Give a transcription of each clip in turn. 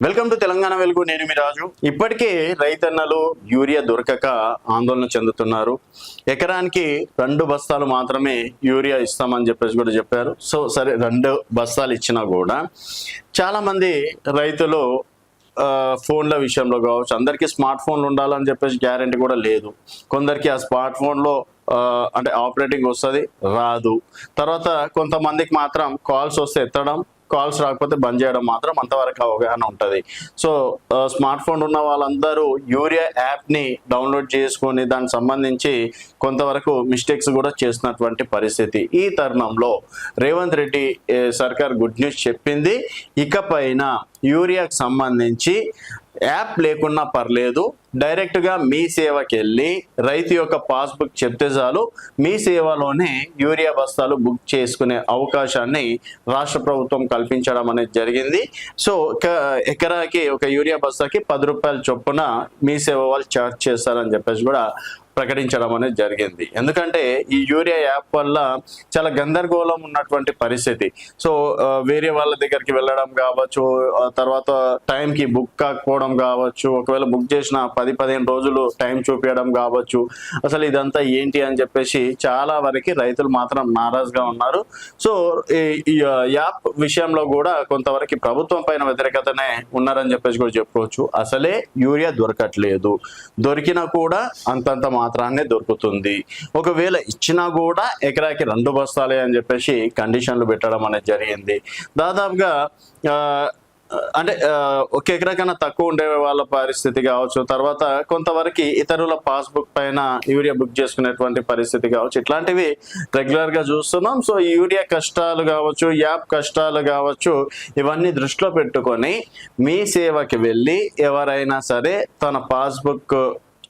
Welcome to Telangana వెలుగు. నేను మీ రాజు. ఇప్పటికే రైతన్నలు యూరియా దొరకక ఆందోళన చెందుతున్నారు. ఎకరానికి 2 బస్తాలు మాత్రమే యూరియా ఇస్తామని చెప్పేసి కూడా చెప్పారు. సరే 2 బస్తాలు ఇచ్చినా కూడా చాలా మంది రైతులు ఫోన్ల విషయంలో కావచ్చు, అందరికీ స్మార్ట్ ఫోన్లు ఉండాలని చెప్పేసి గ్యారెంటీ కూడా లేదు. కొందరికి ఆ స్మార్ట్ ఫోన్లో అంటే ఆపరేటింగ్ వస్తుంది, రాదు. తర్వాత కొంతమందికి మాత్రం కాల్స్ వస్తే ఎత్తడం, కాల్స్ రాకపోతే బంద్ చేయడం మాత్రం అంతవరకు అవగాహన ఉంటుంది. సో స్మార్ట్ ఫోన్ ఉన్న వాళ్ళందరూ యూరియా యాప్ని డౌన్లోడ్ చేసుకొని దానికి సంబంధించి కొంతవరకు మిస్టేక్స్ కూడా చేసినటువంటి పరిస్థితి. ఈ తరుణంలో రేవంత్ రెడ్డి సర్కార్ గుడ్ న్యూస్ చెప్పింది. ఇకపైన యూరియాకు సంబంధించి యాప్ లేకున్నా పర్లేదు, డైరెక్ట్గా మీ సేవకి వెళ్ళి రైతు యొక్క పాస్బుక్ చెప్తే చాలు, మీ సేవలోనే యూరియా బస్తాలు బుక్ చేసుకునే అవకాశాన్ని రాష్ట్ర ప్రభుత్వం కల్పించడం అనేది జరిగింది. సో ఎకరాకి ఒక యూరియా బస్తాకి 10 రూపాయల చొప్పున మీ సేవ వాళ్ళు ఛార్జ్ చేస్తారని చెప్పేసి కూడా ప్రకటించడం అనేది జరిగింది. ఎందుకంటే ఈ యూరియా యాప్ వల్ల చాలా గందరగోళం ఉన్నటువంటి పరిస్థితి. సో వేరే వాళ్ళ దగ్గరికి వెళ్ళడం కావచ్చు, తర్వాత టైంకి బుక్ కాకపోవడం కావచ్చు, ఒకవేళ బుక్ చేసిన 10-15 రోజులు టైం చూపించడం కావచ్చు. అసలు ఇదంతా ఏంటి అని చెప్పేసి చాలా వరకు రైతులు మాత్రం నారాజుగా ఉన్నారు. సో ఈ యాప్ విషయంలో కూడా కొంతవరకు ప్రభుత్వం పైన వ్యతిరేకతనే ఉన్నారని చెప్పేసి కూడా చెప్పుకోవచ్చు. అసలే యూరియా దొరకట్లేదు, దొరికినా కూడా అంతంత మాత్రాన్నే దొరుకుతుంది. ఒకవేళ ఇచ్చినా కూడా ఎకరాకి 2 బస్తాలే అని చెప్పేసి కండిషన్లు పెట్టడం అనేది జరిగింది. దాదాపుగా అంటే ఒక ఎకరా కన్నా తక్కువ ఉండే వాళ్ళ పరిస్థితి కావచ్చు, తర్వాత కొంతవరకు ఇతరుల పాస్బుక్ పైన యూరియా బుక్ చేసుకునేటువంటి పరిస్థితి కావచ్చు, ఇట్లాంటివి రెగ్యులర్ గా చూస్తున్నాం. సో ఈ యూరియా కష్టాలు కావచ్చు, యాప్ కష్టాలు కావచ్చు, ఇవన్నీ దృష్టిలో పెట్టుకొని మీ సేవకి వెళ్ళి ఎవరైనా సరే తన పాస్బుక్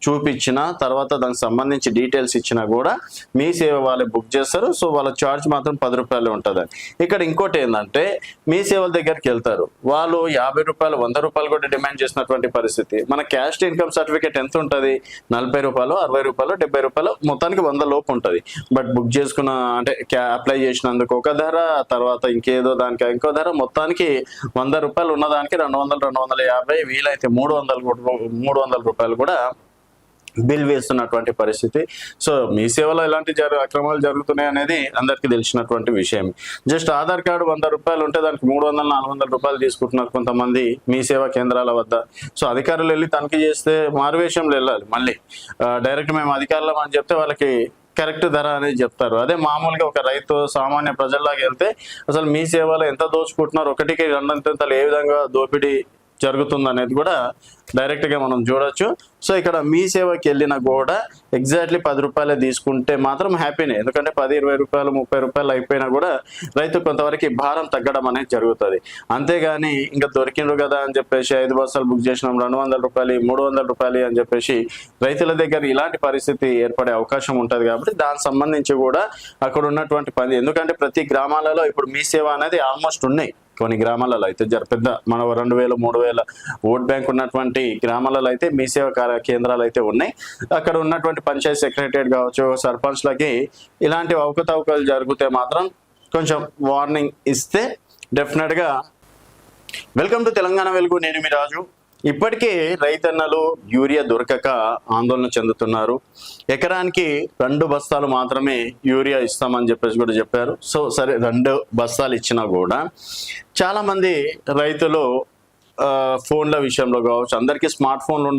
చూపించిన తర్వాత దానికి సంబంధించి డీటెయిల్స్ ఇచ్చినా కూడా మీ సేవ వాళ్ళే బుక్ చేస్తారు. సో వాళ్ళ ఛార్జ్ మాత్రం 10 రూపాయలు ఉంటుంది. ఇక్కడ ఇంకోటి ఏంటంటే, మీ సేవల దగ్గరికి వెళ్తారు, వాళ్ళు 50 రూపాయలు 100 రూపాయలు కూడా డిమాండ్ చేసినటువంటి పరిస్థితి. మన క్యాస్ట్ ఇన్కమ్ సర్టిఫికేట్ ఎంత ఉంటుంది? 40 రూపాయలు, 60 రూపాయలు, 70 రూపాయలు, మొత్తానికి 100 లోపు ఉంటుంది. బట్ బుక్ చేసుకున్న అంటే అప్లై చేసినందుకు ఒక ధర, తర్వాత ఇంకేదో దానికి ఇంకో ధర, మొత్తానికి 100 రూపాయలు ఉన్నదానికి 200, 250, వీలైతే 300 రూపాయలు కూడా బిల్ వేస్తున్నటువంటి పరిస్థితి. సో మీ సేవలో ఎలాంటి అక్రమాలు జరుగుతున్నాయి అనేది అందరికీ తెలిసినటువంటి విషయం. జస్ట్ ఆధార్ కార్డు 100 రూపాయలు ఉంటే దానికి 300, 400 రూపాయలు తీసుకుంటున్నారు కొంతమంది మీ సేవా కేంద్రాల వద్ద. సో అధికారులు వెళ్ళి తనిఖీ చేస్తే మారువేషంలో వెళ్ళాలి. మళ్ళీ డైరెక్ట్ మేము అధికారులం అని చెప్తే వాళ్ళకి కరెక్ట్ ధర అనేది చెప్తారు. అదే మామూలుగా ఒక రైతు సామాన్య ప్రజల్లాగా వెళ్తే అసలు మీ సేవలో ఎంత దోచుకుంటున్నారు, ఒకటికి 2 ఏ విధంగా దోపిడీ జరుగుతుంది అనేది కూడా డైరెక్ట్ గా మనం చూడొచ్చు. సో ఇక్కడ మీ సేవకి వెళ్ళినా కూడా ఎగ్జాక్ట్లీ 10 రూపాయలే తీసుకుంటే మాత్రం హ్యాపీనే. ఎందుకంటే 10, 20 రూపాయలు, 30 రూపాయలు అయిపోయినా కూడా రైతు కొంతవరకు భారం తగ్గడం అనేది జరుగుతుంది. అంతేగాని ఇంకా దొరికిండ్రు కదా అని చెప్పేసి 5 బస్తాలు బుక్ చేసినాం 200 రూపాయలు, 300 రూపాయలు అని చెప్పేసి రైతుల దగ్గర ఇలాంటి పరిస్థితి ఏర్పడే అవకాశం ఉంటుంది. కాబట్టి దానికి సంబంధించి కూడా అక్కడ ఉన్నటువంటి పని, ఎందుకంటే ప్రతి గ్రామాలలో ఇప్పుడు మీ సేవ అనేది ఆల్మోస్ట్ ఉన్నాయి. కొన్ని గ్రామాలలో అయితే పెద్ద మన 2000, 3000 ఓట్ బ్యాంక్ ఉన్నటువంటి గ్రామాలలో అయితే మీ సేవ కేంద్రాలు అయితే ఉన్నాయి. అక్కడ ఉన్నటువంటి పంచాయతీ సెక్రటరియట్ కావచ్చు, సర్పంచ్లకి ఇలాంటి అవకతవకలు జరిగితే మాత్రం కొంచెం వార్నింగ్ ఇస్తే డెఫినెట్గా. వెల్కమ్ టు తెలంగాణ వెలుగు. నేను మీ రాజు. ఇప్పటికే రైతన్నలు యూరియా దొరకక ఆందోళన చెందుతున్నారు. ఎకరానికి 2 బస్తాలు మాత్రమే యూరియా ఇస్తామని చెప్పేసి కూడా చెప్పారు. సరే 2 బస్తాలు ఇచ్చినా కూడా చాలా మంది రైతులు ఫోన్ల విషయంలో కావచ్చు, అందరికీ స్మార్ట్ ఫోన్లు